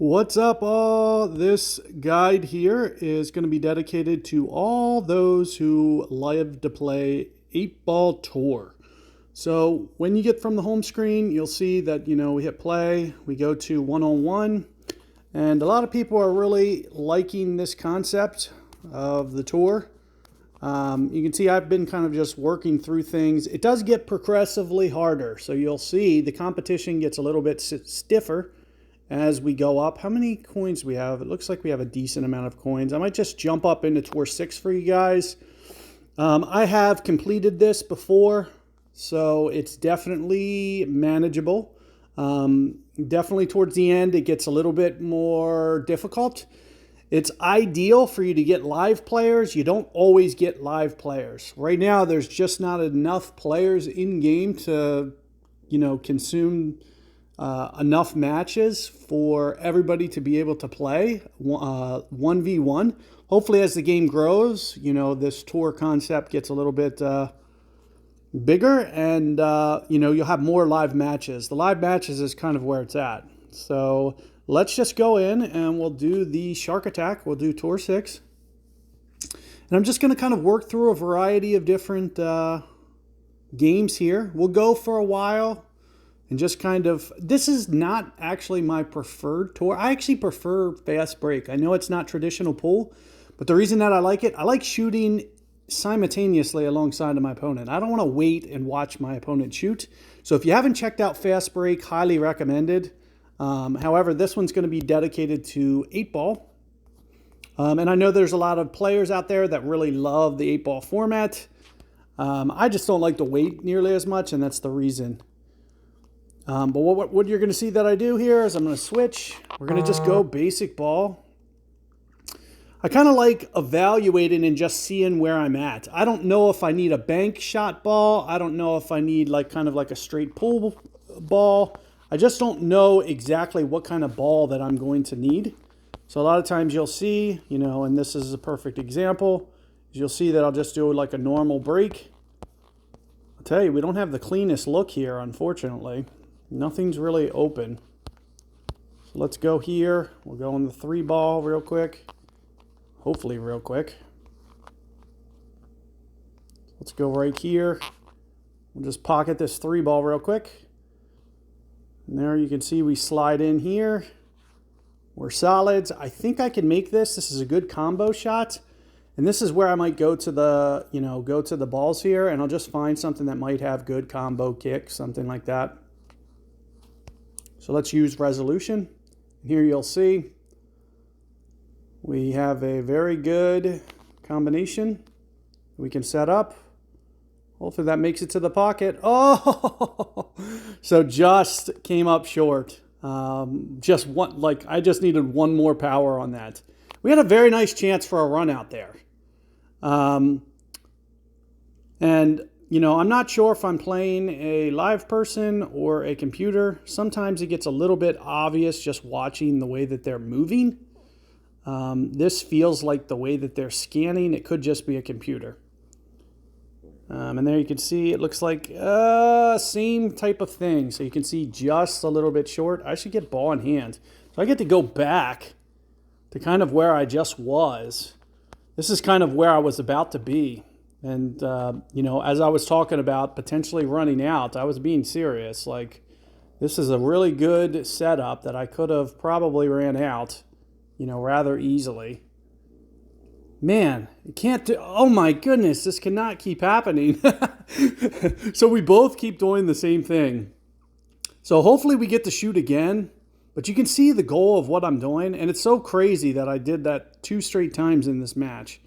What's up, all? This guide here is going to be dedicated to all those who love to play 8-Ball Tour. So when you get from the home screen, you'll see that, we hit play, we go to one-on-one, and a lot of people are really liking this concept of the tour. You can see I've been kind of just working through things. It does get progressively harder, so you'll see the competition gets a little bit stiffer as we go up. How many coins do we have? It looks like we have a decent amount of coins. I might just jump up into Tour 6 for you guys. I have completed this before, so it's definitely manageable. Definitely towards the end, it gets a little bit more difficult. It's ideal for you to get live players. You don't always get live players. Right now, there's just not enough players in game to, consume enough matches for everybody to be able to play 1v1. Hopefully, as the game grows, this tour concept gets a little bit bigger, and you'll have more live matches. The live matches is kind of where it's at. So let's just go in and we'll do the shark attack. We'll do Tour 6. And I'm just going to kind of work through a variety of different games here. We'll go for a while and just kind of, this is not actually my preferred tour. I actually prefer fast break. I know it's not traditional pool, but the reason that I like shooting simultaneously alongside of my opponent. I don't want to wait and watch my opponent shoot. So if you haven't checked out fast break, highly recommended. However, this one's going to be dedicated to 8-ball. And I know there's a lot of players out there that really love the 8-ball format. I just don't like to wait nearly as much, and that's the reason. But what you're going to see that I do here is I'm going to switch. We're going to just go basic ball. I kind of like evaluating and just seeing where I'm at. I don't know if I need a bank shot ball. I don't know if I need kind of like a straight pull ball. I just don't know exactly what kind of ball that I'm going to need. So a lot of times you'll see, and this is a perfect example, you'll see that I'll just do like a normal break. I'll tell you, we don't have the cleanest look here, unfortunately. Nothing's really open. So let's go here. We'll go on the 3-ball real quick. Hopefully real quick. Let's go right here. We'll just pocket this 3-ball real quick. And there you can see we slide in here. We're solids. I think I can make this. This is a good combo shot. And this is where I might go to the, go to the balls here, and I'll just find something that might have good combo kick, something like that. So let's use resolution. Here you'll see we have a very good combination we can set up. Hopefully that makes it to the pocket. Oh, so just came up short. Just one, I just needed one more power on that. We had a very nice chance for a run out there. And I'm not sure if I'm playing a live person or a computer. Sometimes it gets a little bit obvious just watching the way that they're moving. This feels like the way that they're scanning. It could just be a computer. And there you can see it looks like same type of thing. So you can see just a little bit short. I should get ball in hand. So I get to go back to kind of where I just was. This is kind of where I was about to be. And, as I was talking about potentially running out, I was being serious. This is a really good setup that I could have probably ran out, rather easily. Man, it can't do, oh my goodness, this cannot keep happening. So we both keep doing the same thing. So hopefully we get to shoot again, but you can see the goal of what I'm doing. And it's so crazy that I did that 2 straight times in this match.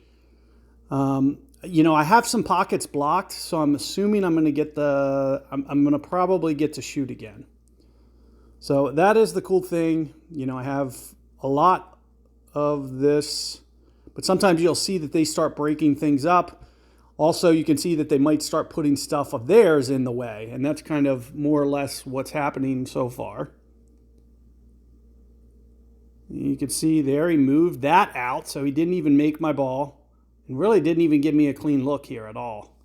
I have some pockets blocked, so I'm assuming I'm going to get I'm going to probably get to shoot again. So that is the cool thing. I have a lot of this, but sometimes you'll see that they start breaking things up. Also, you can see that they might start putting stuff of theirs in the way, and that's kind of more or less what's happening so far. You can see there he moved that out, so he didn't even make my ball. And really didn't even give me a clean look here at all.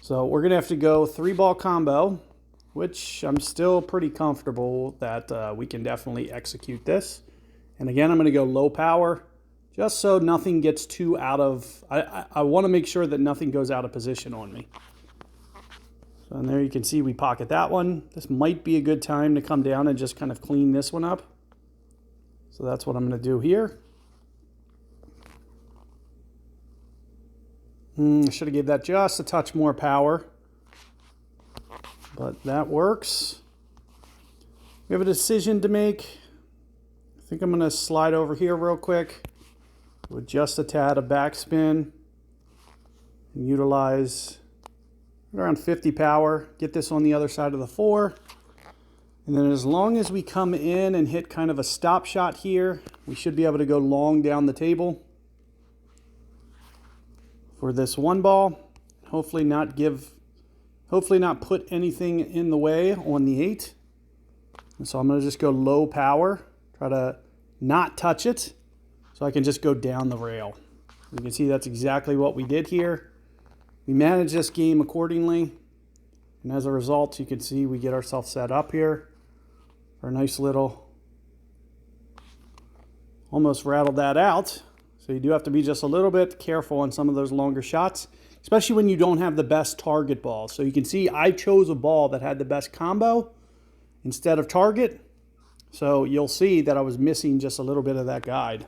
So we're going to have to go 3-ball combo, which I'm still pretty comfortable that we can definitely execute this. And again, I'm going to go low power just so nothing gets too out of, I want to make sure that nothing goes out of position on me. So and there you can see we pocket that one. This might be a good time to come down and just kind of clean this one up. So that's what I'm going to do here. I should have gave that just a touch more power, but that works. We have a decision to make. I think I'm going to slide over here real quick with just a tad of backspin and utilize around 50 power. Get this on the other side of the 4. And then as long as we come in and hit kind of a stop shot here, we should be able to go long down the table for this 1 ball. Hopefully not put anything in the way on the 8. And so I'm going to just go low power, try to not touch it so I can just go down the rail. You can see that's exactly what we did here. We managed this game accordingly. And as a result, you can see we get ourselves set up here for a nice little, almost rattled that out. So you do have to be just a little bit careful on some of those longer shots, especially when you don't have the best target ball. So you can see I chose a ball that had the best combo instead of target. So you'll see that I was missing just a little bit of that guide.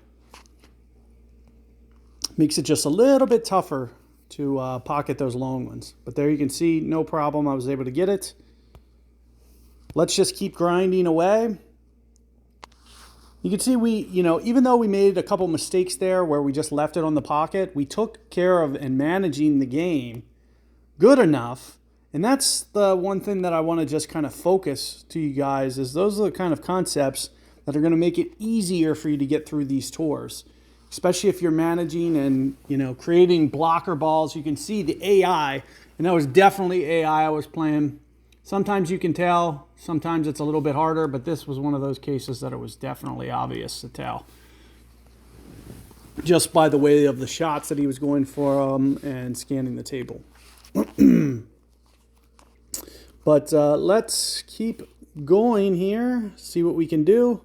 Makes it just a little bit tougher to pocket those long ones. But there you can see, no problem, I was able to get it. Let's just keep grinding away. You can see even though we made a couple mistakes there where we just left it on the pocket, we took care of and managing the game good enough. And that's the one thing that I want to just kind of focus to you guys, is those are the kind of concepts that are going to make it easier for you to get through these tours, especially if you're managing and, creating blocker balls. You can see the AI, and that was definitely AI I was playing. Sometimes you can tell, sometimes it's a little bit harder, but this was one of those cases that it was definitely obvious to tell, just by the way of the shots that he was going for and scanning the table. But let's keep going here, see what we can do.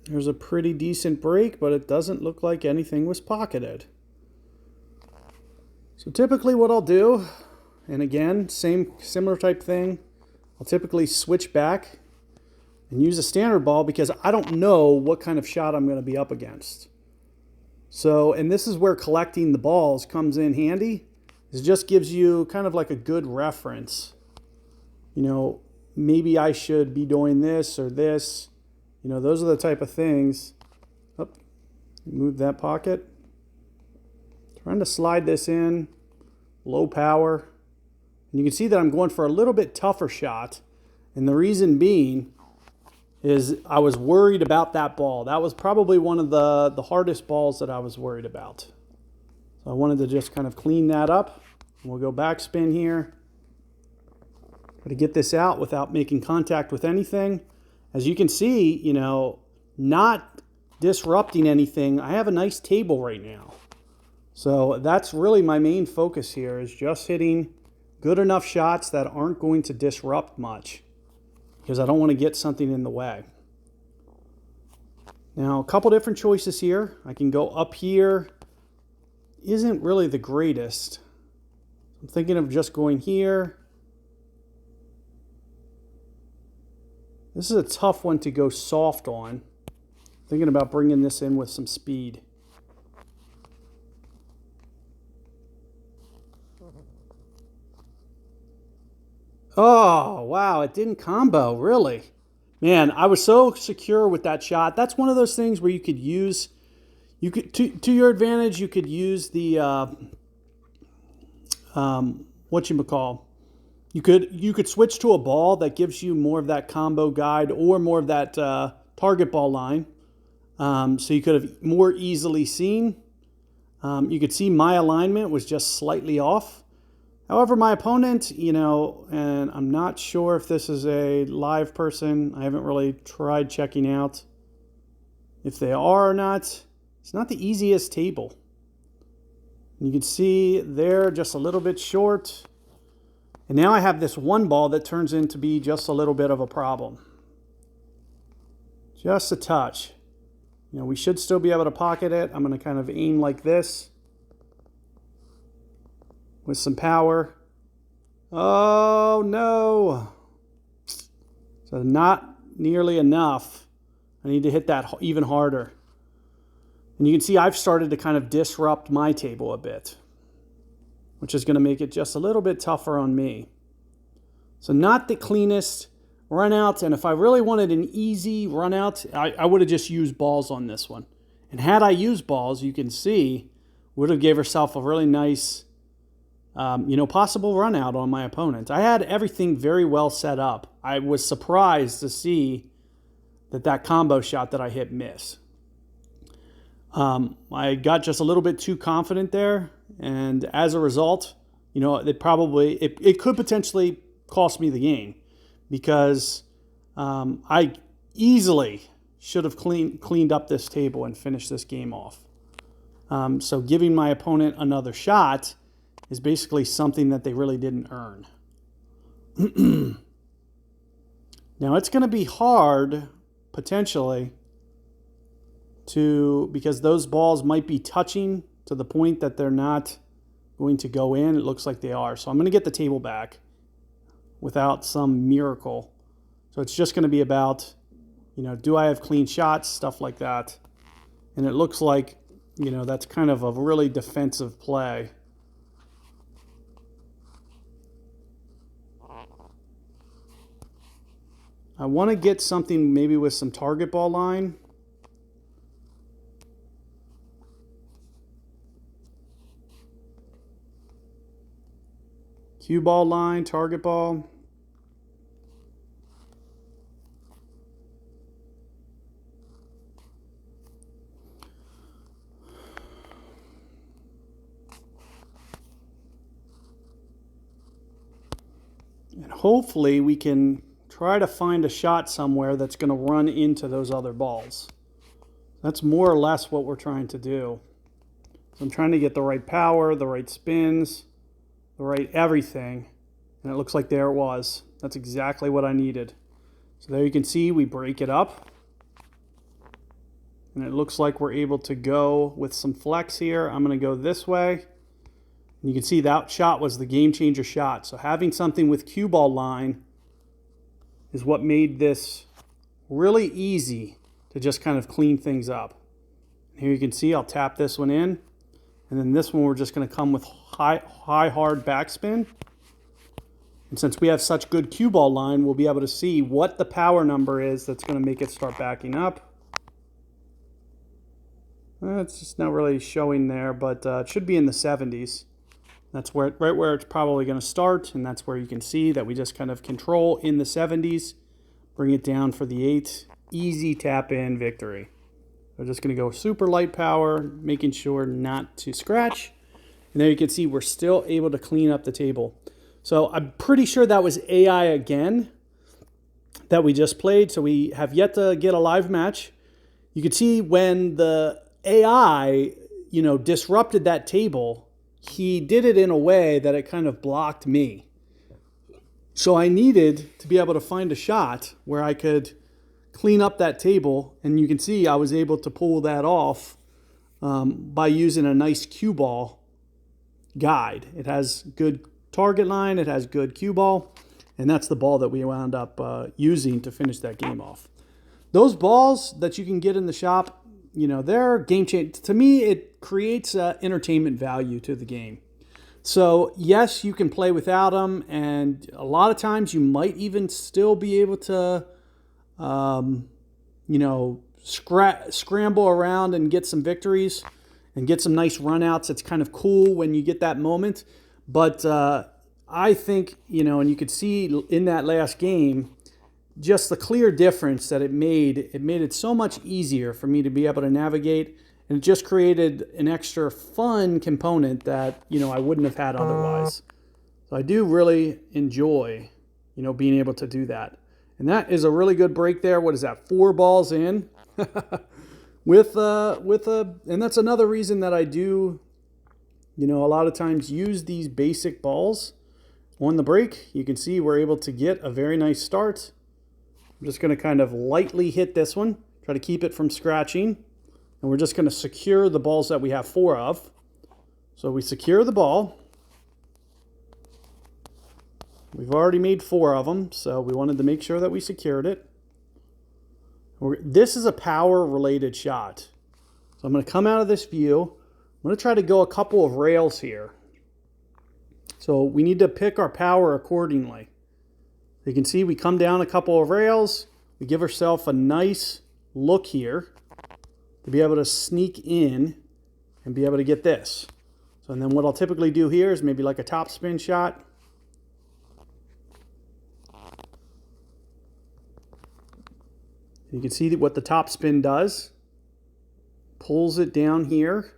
There's a pretty decent break, but it doesn't look like anything was pocketed. So typically what I'll do, and again, similar type thing, I'll typically switch back and use a standard ball because I don't know what kind of shot I'm going to be up against. So, and this is where collecting the balls comes in handy. It just gives you kind of like a good reference. Maybe I should be doing this or this. Those are the type of things. Oh, move that pocket. Trying to slide this in, low power. And you can see that I'm going for a little bit tougher shot. And the reason being is I was worried about that ball. That was probably one of the hardest balls that I was worried about. So I wanted to just kind of clean that up. And we'll go backspin here. Try to get this out without making contact with anything. As you can see, not disrupting anything. I have a nice table right now. So that's really my main focus here, is just hitting good enough shots that aren't going to disrupt much, because I don't want to get something in the way. Now, a couple different choices here. I can go up here. Isn't really the greatest. I'm thinking of just going here. This is a tough one to go soft on. Thinking about bringing this in with some speed. Oh, wow, it didn't combo, really. Man, I was so secure with that shot. That's one of those things where you could use, to your advantage, you could use the, whatchamacall. You could switch to a ball that gives you more of that combo guide or more of that target ball line. So you could have more easily seen. You could see my alignment was just slightly off. However, my opponent, and I'm not sure if this is a live person. I haven't really tried checking out if they are or not. It's not the easiest table. You can see they're just a little bit short. And now I have this one ball that turns into be just a little bit of a problem. Just a touch. You know, we should still be able to pocket it. I'm going to kind of aim like this with some power. Oh, no. So not nearly enough. I need to hit that even harder. And you can see I've started to kind of disrupt my table a bit, which is going to make it just a little bit tougher on me. So not the cleanest run out. And if I really wanted an easy run out, I would have just used balls on this one. And had I used balls, you can see, would have gave herself a really nice, possible run out on my opponent. I had everything very well set up. I was surprised to see that combo shot that I hit miss. I got just a little bit too confident there. And as a result, it could potentially cost me the game. Because I easily should have cleaned up this table and finished this game off. So giving my opponent another shot is basically something that they really didn't earn. Now it's going to be hard, potentially, because those balls might be touching to the point that they're not going to go in. It looks like they are. So I'm going to get the table back without some miracle. So it's just going to be about, do I have clean shots, stuff like that. And it looks like, that's kind of a really defensive play. I want to get something maybe with some target ball line. Cue ball line, target ball. And hopefully we can try to find a shot somewhere that's going to run into those other balls. That's more or less what we're trying to do. So I'm trying to get the right power, the right spins, the right everything. And it looks like there it was. That's exactly what I needed. So there you can see we break it up. And it looks like we're able to go with some flex here. I'm going to go this way. And you can see that shot was the game changer shot. So having something with cue ball line is what made this really easy to just kind of clean things up. And here you can see I'll tap this one in. And then this one we're just going to come with high hard backspin. And since we have such good cue ball line, we'll be able to see what the power number is that's going to make it start backing up. It's just not really showing there, but it should be in the 70s. That's right where it's probably going to start, and that's where you can see that we just kind of control in the 70s, bring it down for the 8. Easy tap-in victory. We're just going to go super light power, making sure not to scratch. And there you can see we're still able to clean up the table. So I'm pretty sure that was AI again that we just played, so we have yet to get a live match. You can see when the AI, disrupted that table, he did it in a way that it kind of blocked me. So I needed to be able to find a shot where I could clean up that table. And you can see I was able to pull that off by using a nice cue ball guide. It has good target line. It has good cue ball. And that's the ball that we wound up using to finish that game off. Those balls that you can get in the shop, they're game changing. To me, it creates entertainment value to the game. So yes, you can play without them, and a lot of times you might even still be able to, scramble around and get some victories and get some nice runouts. It's kind of cool when you get that moment. But I think, and you could see in that last game, just the clear difference that it made it so much easier for me to be able to navigate, and it just created an extra fun component that, I wouldn't have had otherwise. So I do really enjoy, being able to do that. And that is a really good break there. What is that? 4 balls in and that's another reason that I do, a lot of times use these basic balls on the break, you can see we're able to get a very nice start. I'm just going to kind of lightly hit this one, try to keep it from scratching. And we're just going to secure the balls that we have 4 of. So we secure the ball. We've already made 4 of them, so we wanted to make sure that we secured it. This is a power-related shot. So I'm going to come out of this view. I'm going to try to go a couple of rails here. So we need to pick our power accordingly. You can see we come down a couple of rails. We give ourselves a nice look here to be able to sneak in and be able to get this. So and then what I'll typically do here is maybe like a top spin shot. You can see what the top spin does. Pulls it down here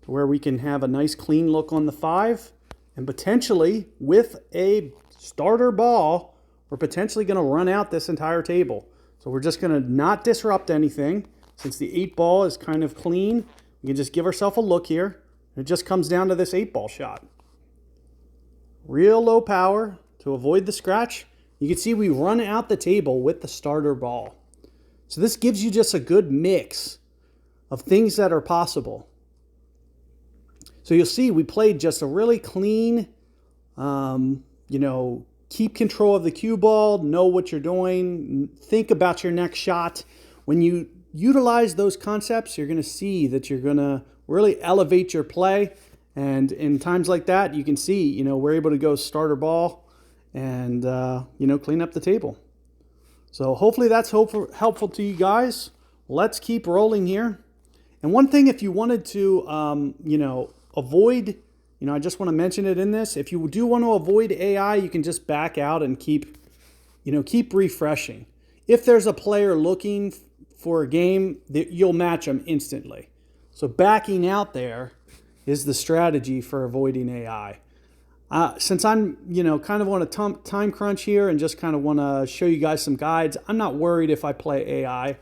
to where we can have a nice clean look on the 5. And potentially, with a starter ball, we're potentially going to run out this entire table. So we're just going to not disrupt anything. Since the 8 ball is kind of clean, we can just give ourselves a look here. It just comes down to this 8 ball shot. Real low power to avoid the scratch. You can see we run out the table with the starter ball. So this gives you just a good mix of things that are possible. So you'll see we played just a really clean, keep control of the cue ball, know what you're doing, think about your next shot. When you utilize those concepts, you're going to see that you're going to really elevate your play. And in times like that, you can see, we're able to go starter ball and, clean up the table. So hopefully that's helpful to you guys. Let's keep rolling here. And one thing, if you wanted to, avoid, I just want to mention it in this. If you do want to avoid AI, you can just back out and keep refreshing. If there's a player looking for a game, you'll match them instantly. So backing out there is the strategy for avoiding AI. Since I'm, kind of on a time crunch here and just kind of want to show you guys some guides, I'm not worried if I play AI.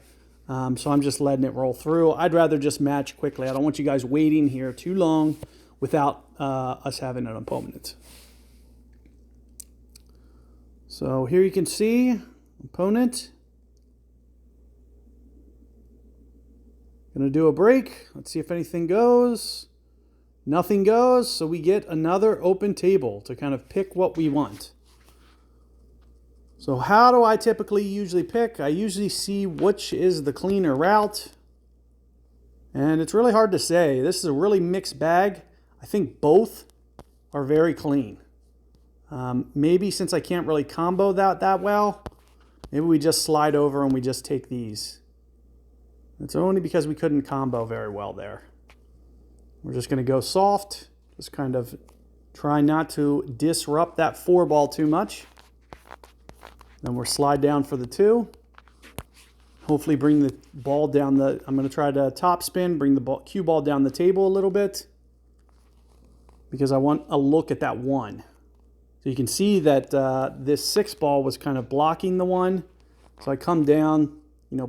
So I'm just letting it roll through. I'd rather just match quickly. I don't want you guys waiting here too long without us having an opponent. So here you can see opponent. Gonna do a break. Let's see if anything goes. Nothing goes, so we get another open table to kind of pick what we want. So how do I typically usually pick? I usually see which is the cleaner route. And it's really hard to say. This is a really mixed bag. I think both are very clean. Maybe since I can't really combo that well, maybe we just slide over and we just take these. It's only because we couldn't combo very well there. We're just going to go soft. Just kind of try not to disrupt that 4 ball too much. Then we'll slide down for the 2. Hopefully bring the ball down I'm going to try to top spin, bring the cue ball down the table a little bit. Because I want a look at that 1. So you can see that this 6 ball was kind of blocking the 1. So I come down,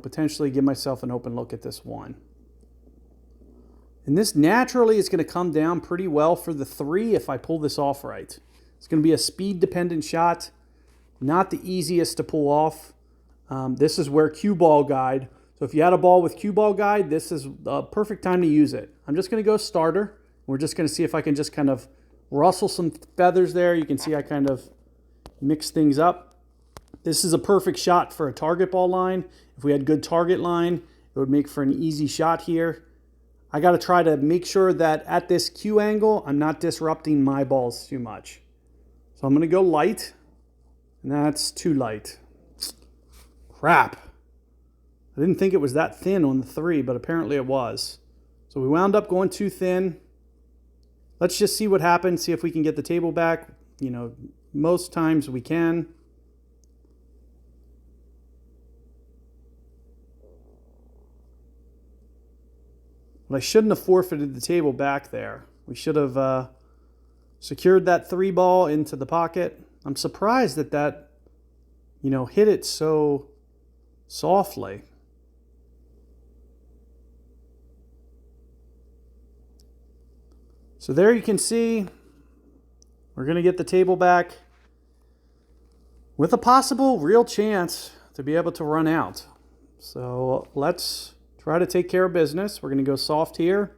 potentially give myself an open look at this 1. And this naturally is going to come down pretty well for the 3 if I pull this off right. It's going to be a speed-dependent shot. Not the easiest to pull off. This is where cue ball guide. So if you had a ball with cue ball guide, this is a perfect time to use it. I'm just going to go starter. We're just going to see if I can just kind of rustle some feathers there. You can see I kind of mix things up. This is a perfect shot for a target ball line. If we had good target line, it would make for an easy shot here. I got to try to make sure that at this cue angle, I'm not disrupting my balls too much. So I'm going to go light. And that's too light. Crap. I didn't think it was that thin on the 3, but apparently it was. So we wound up going too thin. Let's just see what happens, see if we can get the table back. Most times we can. But I shouldn't have forfeited the table back there. We should have secured that 3 ball into the pocket. I'm surprised that hit it so softly. So there you can see We're going to get the table back with a possible real chance to be able to run out. So let's try to take care of business. We're going to go soft here.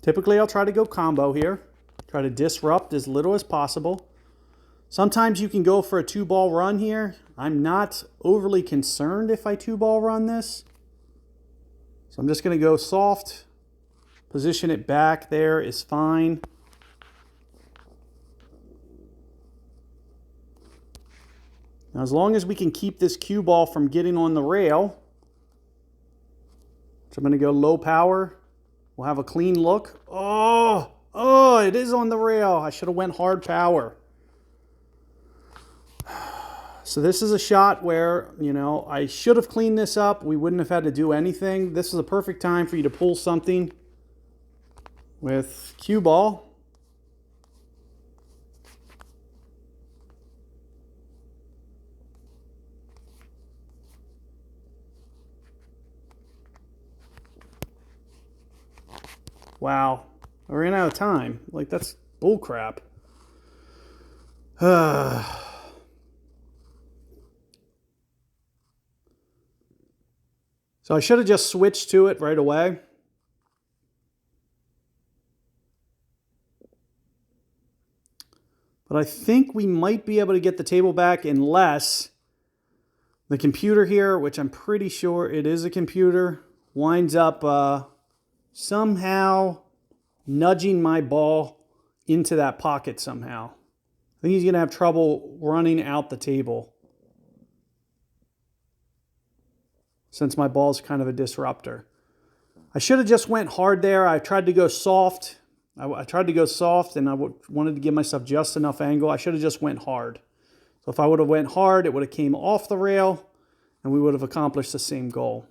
Typically, I'll try to go combo here. Try to disrupt as little as possible. Sometimes you can go for a 2-ball run here. I'm not overly concerned if I 2-ball run this. So I'm just going to go soft. Position it back there is fine. Now, as long as we can keep this cue ball from getting on the rail, so I'm going to go low power. We'll have a clean look. Oh, it is on the rail. I should have went hard power. So this is a shot where, I should have cleaned this up. We wouldn't have had to do anything. This is a perfect time for you to pull something with cue ball. Wow, I ran out of time. Like, that's bull crap. So I should have just switched to it right away. But I think we might be able to get the table back unless the computer here, which I'm pretty sure it is a computer, winds up somehow nudging my ball into that pocket somehow. I think he's going to have trouble running out the table since my ball's kind of a disruptor. I should have just went hard there. I tried to go soft. I tried to go soft, and I wanted to give myself just enough angle. I should have just went hard. So if I would have went hard, it would have came off the rail, and we would have accomplished the same goal.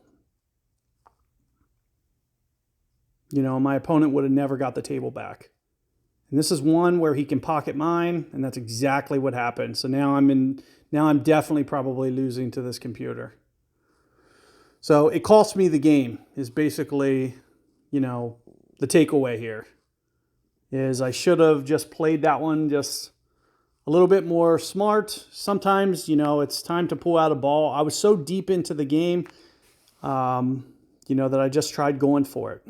My opponent would have never got the table back. And this is one where he can pocket mine, and that's exactly what happened. So now I'm definitely probably losing to this computer. So it cost me the game is basically, the takeaway here. Is I should have just played that one just a little bit more smart. Sometimes, it's time to pull out a ball. I was so deep into the game, that I just tried going for it.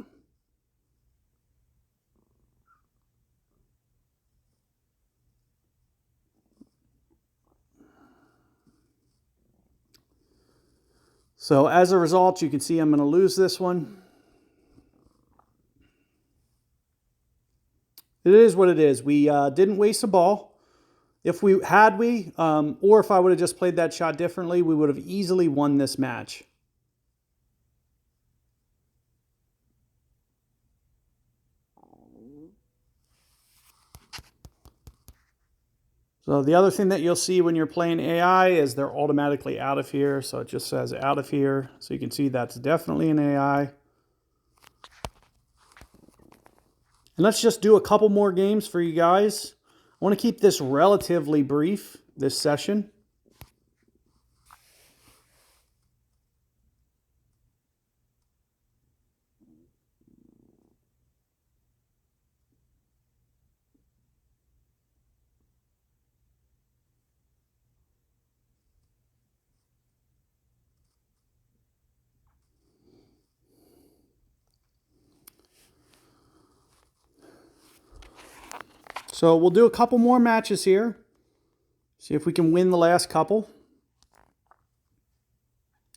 So as a result, you can see I'm going to lose this one. It is what it is. We didn't waste a ball. If we had, or if I would have just played that shot differently, we would have easily won this match. So the other thing that you'll see when you're playing AI is they're automatically out of here. So it just says out of here. So you can see that's definitely an AI. And let's just do a couple more games for you guys. I want to keep this relatively brief, this session. So we'll do a couple more matches here. See if we can win the last couple.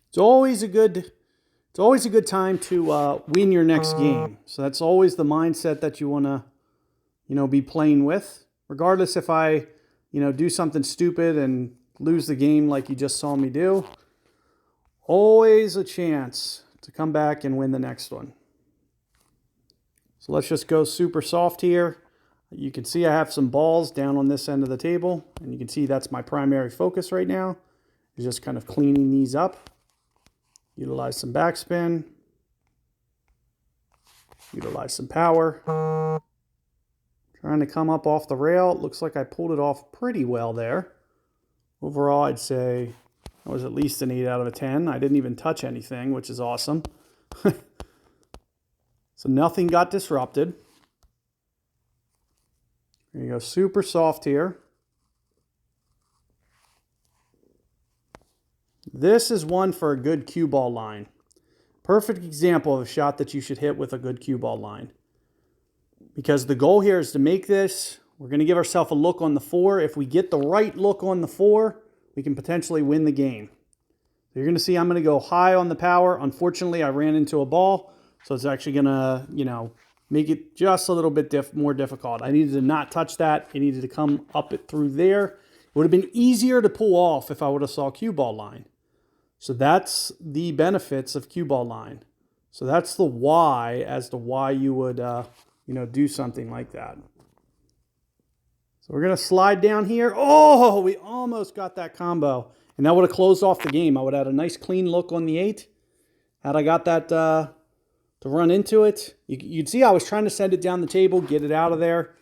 It's always a good time to win your next game. So that's always the mindset that you want to, be playing with. Regardless if I, do something stupid and lose the game like you just saw me do. Always a chance to come back and win the next one. So let's just go super soft here. You can see I have some balls down on this end of the table, and you can see that's my primary focus right now, is just kind of cleaning these up. Utilize some backspin. Utilize some power. Trying to come up off the rail. It looks like I pulled it off pretty well there. Overall, I'd say that was at least an 8 out of a 10. I didn't even touch anything, which is awesome. So nothing got disrupted. There you go, super soft here. This is one for a good cue ball line. Perfect example of a shot that you should hit with a good cue ball line. Because the goal here is to make this. We're going to give ourselves a look on the 4. If we get the right look on the 4, we can potentially win the game. So you're going to see I'm going to go high on the power. Unfortunately, I ran into a ball, so it's actually going to, make it just a little bit more difficult. I needed to not touch that. It needed to come up it through there. It would have been easier to pull off if I would have saw cue ball line. So that's the benefits of cue ball line. So that's the why as to why you would, do something like that. So we're going to slide down here. Oh, we almost got that combo. And that would have closed off the game. I would have had a nice clean look on the 8. Had I got that to run into it. You'd see I was trying to send it down the table, get it out of there.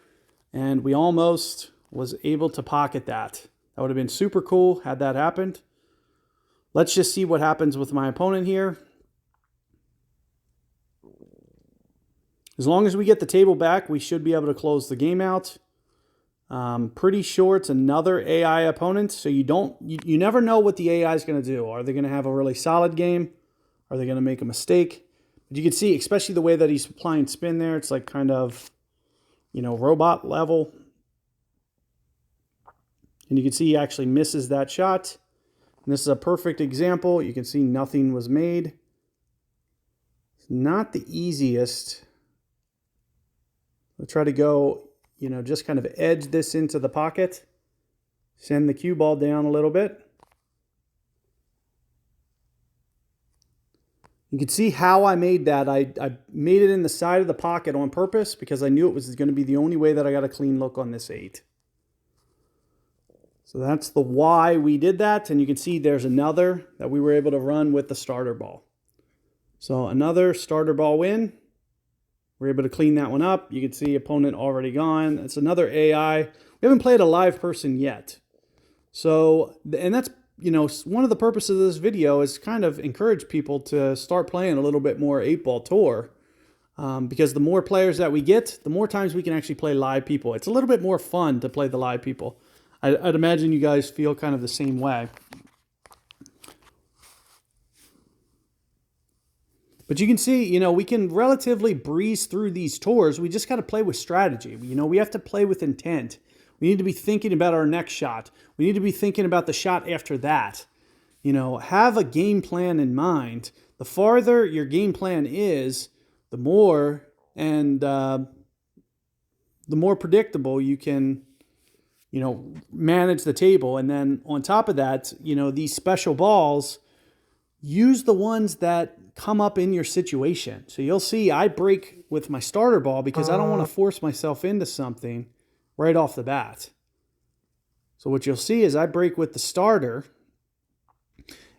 And we almost was able to pocket that. That would have been super cool had that happened. Let's just see what happens with my opponent here. As long as we get the table back, we should be able to close the game out. Pretty sure it's another AI opponent, so you never know what the AI is going to do. Are they going to have a really solid game? Are they going to make a mistake? But you can see, especially the way that he's applying spin there, it's like kind of, robot level. And you can see he actually misses that shot. And this is a perfect example. You can see nothing was made. It's not the easiest. We'll try to go, just kind of edge this into the pocket. Send the cue ball down a little bit. You can see how I made that. I made it in the side of the pocket on purpose because I knew it was going to be the only way that I got a clean look on this 8. So that's the why we did that. And you can see there's another that we were able to run with the starter ball. So another starter ball win. We're able to clean that one up. You can see opponent already gone. It's another AI. We haven't played a live person yet. So, and that's, one of the purposes of this video is kind of encourage people to start playing a little bit more 8-Ball Tour. Because the more players that we get, the more times we can actually play live people. It's a little bit more fun to play the live people. I'd imagine you guys feel kind of the same way. But you can see, we can relatively breeze through these tours. We just got to play with strategy. We have to play with intent. We need to be thinking about our next shot. We need to be thinking about the shot after that. Have a game plan in mind. The farther your game plan is, the more predictable you can, manage the table. And then on top of that, these special balls, use the ones that come up in your situation. So you'll see I break with my starter ball because I don't want to force myself into something right off the bat. So what you'll see is I break with the starter.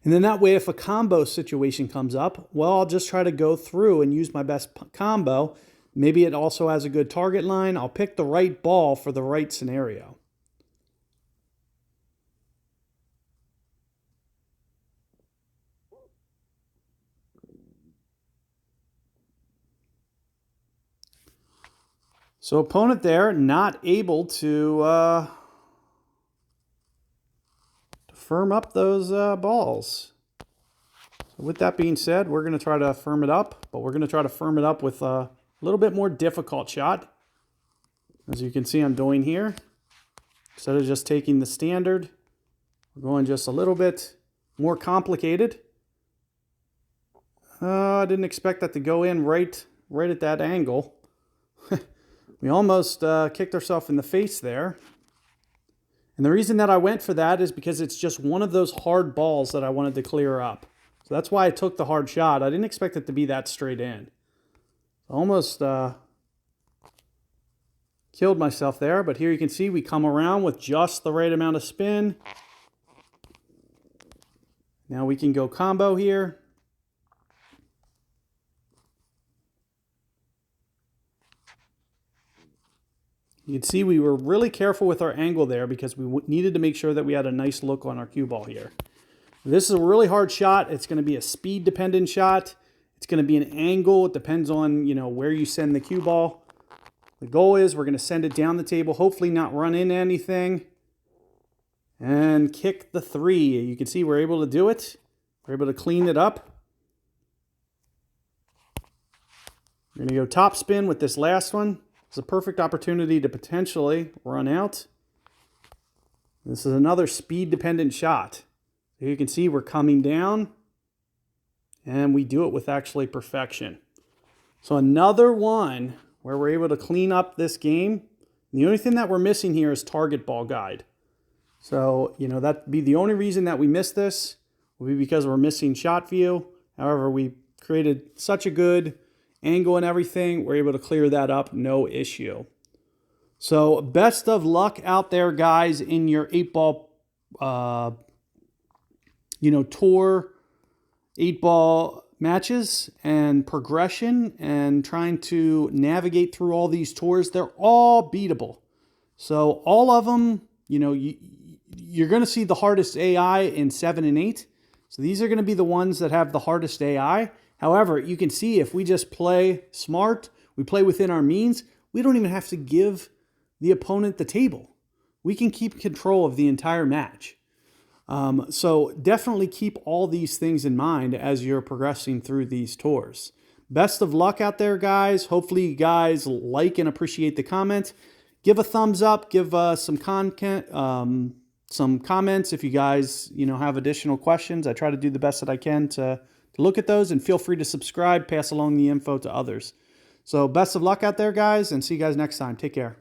And then that way, if a combo situation comes up, well, I'll just try to go through and use my best combo. Maybe it also has a good target line. I'll pick the right ball for the right scenario. So opponent there not able to firm up those balls. So with that being said, we're going to try to firm it up, but we're going to try to firm it up with a little bit more difficult shot. As you can see I'm doing here. Instead of just taking the standard, we're going just a little bit more complicated. I didn't expect that to go in right at that angle. We almost kicked ourselves in the face there. And the reason that I went for that is because it's just one of those hard balls that I wanted to clear up. So that's why I took the hard shot. I didn't expect it to be that straight in. Almost killed myself there, but here you can see we come around with just the right amount of spin. Now we can go combo here. You can see we were really careful with our angle there because we needed to make sure that we had a nice look on our cue ball here. This is a really hard shot. It's going to be a speed dependent shot. It's going to be an angle. It depends on, where you send the cue ball. The goal is we're going to send it down the table, hopefully not run into anything, and kick the 3. You can see we're able to do it. We're able to clean it up. We're going to go top spin with this last one. It's a perfect opportunity to potentially run out. This is another speed-dependent shot. So you can see we're coming down, and we do it with actually perfection. So another one where we're able to clean up this game. The only thing that we're missing here is target ball guide. So, that'd be the only reason that we missed this, would be because we're missing shot view. However, we created such a good angle and everything, we're able to clear that up, no issue. So best of luck out there, guys, in your 8-ball, tour 8-ball matches and progression and trying to navigate through all these tours. They're all beatable. So all of them, you're going to see the hardest AI in 7 and 8. So these are going to be the ones that have the hardest AI. However, you can see if we just play smart, we play within our means, we don't even have to give the opponent the table. We can keep control of the entire match. So definitely keep all these things in mind as you're progressing through these tours. Best of luck out there, guys. Hopefully you guys like and appreciate the comment. Give a thumbs up, give some content, some comments if you guys have additional questions. I try to do the best that I can to look at those, and feel free to subscribe, pass along the info to others. So best of luck out there, guys, and see you guys next time. Take care.